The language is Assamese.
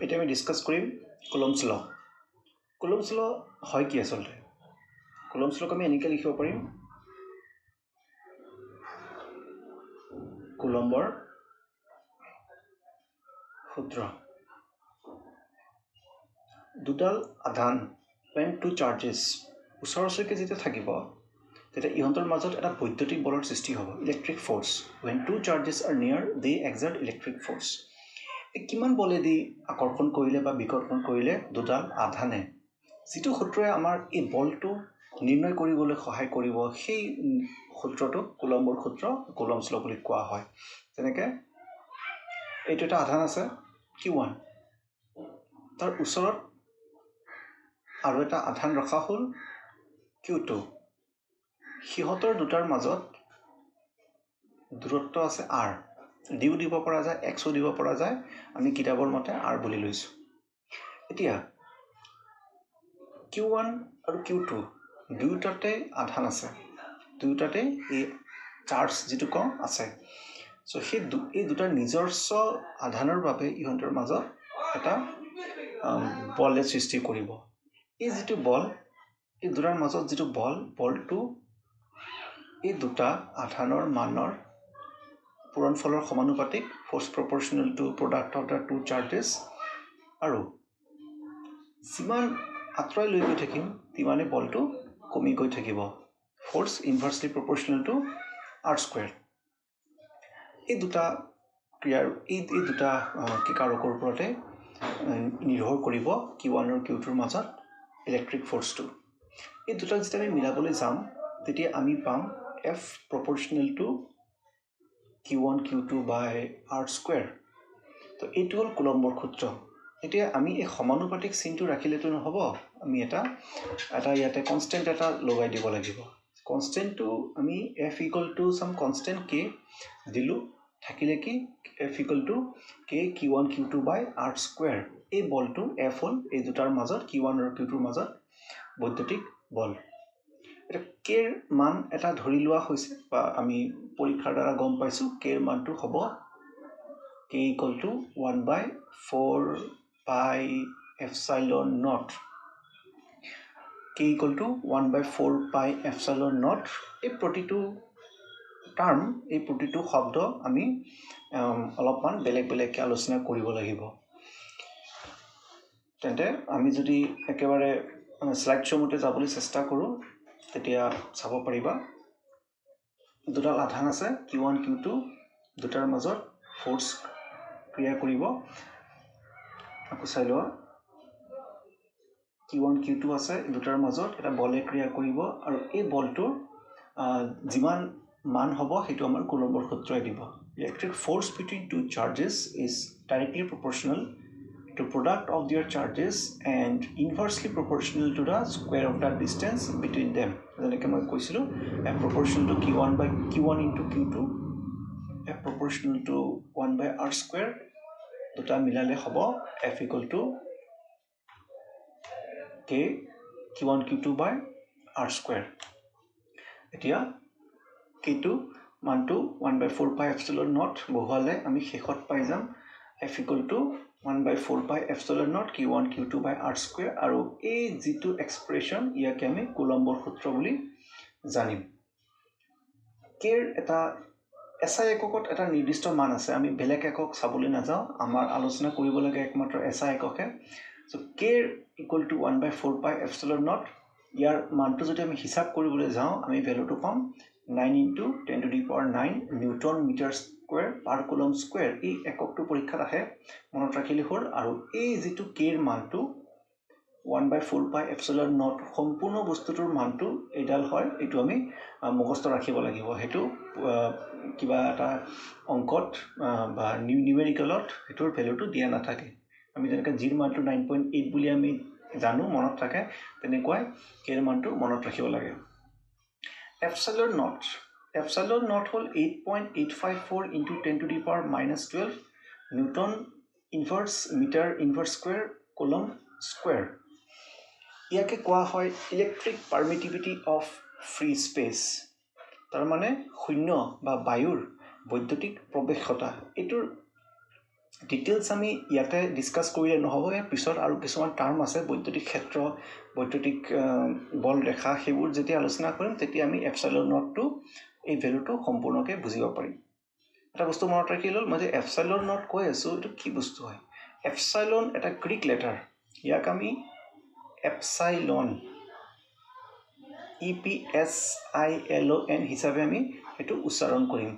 এটা আমি ডিসকাস কৰিম কুলম্বছ ল কুলম্বছ ল হয় কি আসলে কুলম্বছ লক আমি এনেকৈ লিখিব পাৰিম কুলম্বৰ সূত্ৰ দুডাল আধান when two charges ওচৰলৈকে যেতিয়া থাকিব তেতিয়া ইহঁতৰ মাজত এটা বৈদ্যুতিক বলৰ সৃষ্টি হ'ব electric force when two charges are near they exert electric force কিমান বলেদি আকৰ্ষণ কৰিলে বা বিকৰ্ষণ কৰিলে দুডাল আধানে যিটো সূত্ৰই আমাৰ এই বলটো নিৰ্ণয় কৰিবলৈ সহায় কৰিব সেই সূত্ৰটো কুলম্বৰ সূত্ৰ কুলম্বছ ল বুলি কোৱা হয় যেনেকৈ এইটো এটা আধান আছে q1 তাৰ ওচৰত আৰু এটা আধান ৰখা হ'ল q2 সিহঁতৰ দুটাৰ মাজত দূৰত্ব আছে r ডিও দিব পৰা যায় xও দিব পৰা যায় আমি কিতাপৰ মতে r বুলি লৈছো এতিয়া q1 আৰু q2 দুটাতে আধান আছে দুটাতে এই চাৰ্জ যেটো কম আছে সো এই দুটাৰ নিজস্ব আধানৰ বাবে ইহঁতৰ মাজত এটা বলে সৃষ্টি কৰিব এই যেটো বল এই দুটাৰ মাজত যেটো বলটো এই দুটা আধানৰ মানৰ পূৰণফলৰ সমানুপাতিক force proportional to product of the two charges আৰু যিমান আঁতৰাই লৈ গৈ থাকিম তিমানে বলটো কমি গৈ থাকিব force inversely proportional to r square এই দুটা ক্ৰিয়াৰ এই দুটা কি কাৰকৰ ওপৰতে নিৰ্ভৰ কৰিব q1 আৰু q2 ৰ মাজত ইলেক্ট্ৰিক ফোর্সটো এই দুটা যেতিয়া আমি মিলাবলৈ যাম তেতিয়া আমি পাম f proportional to q1 q2 by r square তো এইটো হল কুলম্বৰ সূত্ৰ এতিয়া আমি এই সমানুপাতিক চিনটো ৰাখিলেতো নহব আমি এটা ইয়াতে কনস্ট্যান্ট এটা লগাই দিব লাগিব কনস্ট্যান্টটো আমি f equal to some constant k দিলু থাকিলে কি f equal to k q1 q2 by r square এই বলটো f হল এই দুটাৰ মাজত q1 আৰু q2 ৰ মাজত বৈদ্যুতিক বল এটা k ৰ মান এটা ধৰি লোৱা হৈছে বা আমি পৰীক্ষাৰ দ্বাৰা গম পাইছো k ৰ মানটো হ'ব k equal to 1 by 4 pi epsilon naught k equal to 1 by 4 pi epsilon naught এই প্ৰতিটো টাৰ্ম এই প্ৰতিটো শব্দ আমি অলপমান বেলেগ বেলেগকৈ আলোচনা কৰিব লাগিব তেন্তে আমি যদি একেবাৰে স্লাইড শো মতে যাবলৈ চেষ্টা কৰো তেতিয়া চাব পাৰিবা দুটাল আধান আছে q1 q2 দুটাৰ মাজত ফোৰ্স ক্ৰিয়া কৰিব আকৌ চাই লোৱা q1 q2 আছে দুটাৰ মাজত এটা বলে ক্ৰিয়া কৰিব আৰু এই বলটোৰ যিমান মান হ'ব হেতু আমাৰ কুলম্বৰ সূত্ৰই দিব electric force between two charges is directly proportional to product of their charges and inversely proportional to the square of the distance between them যেনেকৈ মই কৈছিলো f proportional to q1 into q2 f proportional to 1 by r square দুটা মিলালে হ'ব f equal to k q1 q2 by r square এতিয়া k2 মানটো 1 by 4 pi epsilon naught বহুৱালে আমি শেষত পাই যাম f equal to 1 by 4 pi epsilon naught q1 q2 by r square আৰু এই যেটো এক্সপ্ৰেছন ইয়াকে আমি কুলম্বৰ সূত্ৰ বুলি জানিম k ৰ এটা SI এককত এটা নিৰ্দিষ্ট মান আছে আমি বেলেগ একক চাবলৈ নাযাও আমাৰ আলোচনা কৰিব লাগে একমাত্ৰ SI এককে so k equal to 1 by 4 pi epsilon naught ইয়াৰ মানটো যদি আমি হিসাব কৰিবলৈ যাও আমি ভ্যালুটো পাম 9 into 10 to the power 9 newton meter square per coulomb square এই এককটো পৰীক্ষাত আহে মনত ৰাখিলে হ'ল আৰু এই যেটো k ৰ মানটো 1 by 4 pi epsilon naught সম্পূৰ্ণ বস্তুটোৰ মানটো এডাল হয় এটো আমি মুখস্থ ৰাখিব লাগিব হেতু কিবা এটা অংকত বা নিউমেৰিকেলত হেতুৰ ভ্যালুটো দিয়া নাথাকে আমি যেনেকৈ g ৰ মানটো 9.8 বুলি আমি জানো মনত থাকে তেনেকৈ k ৰ মানটো মনত ৰাখিব লাগে epsilon naught hall 8.854 into 10 to the power minus 12 newton inverse meter inverse square coulomb square ইয়াকে কোৱা হয় ইলেক্ট্ৰিক পাৰমিটিভিটি অফ ফ্ৰী স্পেস তাৰ মানে শূন্য বা বায়ুৰ বৈদ্যুতিক প্ৰৱেশতা এটোৰ ডিটেইলছ আমি ইয়াতে ডিছকাছ কৰিলে নহ'ব। ইয়াৰ পিছত আৰু কিছুমান টাৰ্ম আছে, বৈদ্যুতিক ক্ষেত্ৰ, বৈদ্যুতিক বল ৰেখা, সেইবোৰ যেতিয়া আলোচনা কৰিম তেতিয়া আমি এপচাইলন নটটো এই ভেলুটো সম্পূৰ্ণকৈ বুজিব পাৰিম। এটা বস্তু মনত ৰাখি ল'ল, মই যে এপচাইলন নট কৈ আছোঁ, এইটো কি বস্তু হয়? এপচাইলন এটা গ্ৰীক লেটাৰ, ইয়াক আমি এপচাইলন EPSILON হিচাপে আমি সেইটো উচ্চাৰণ কৰিম।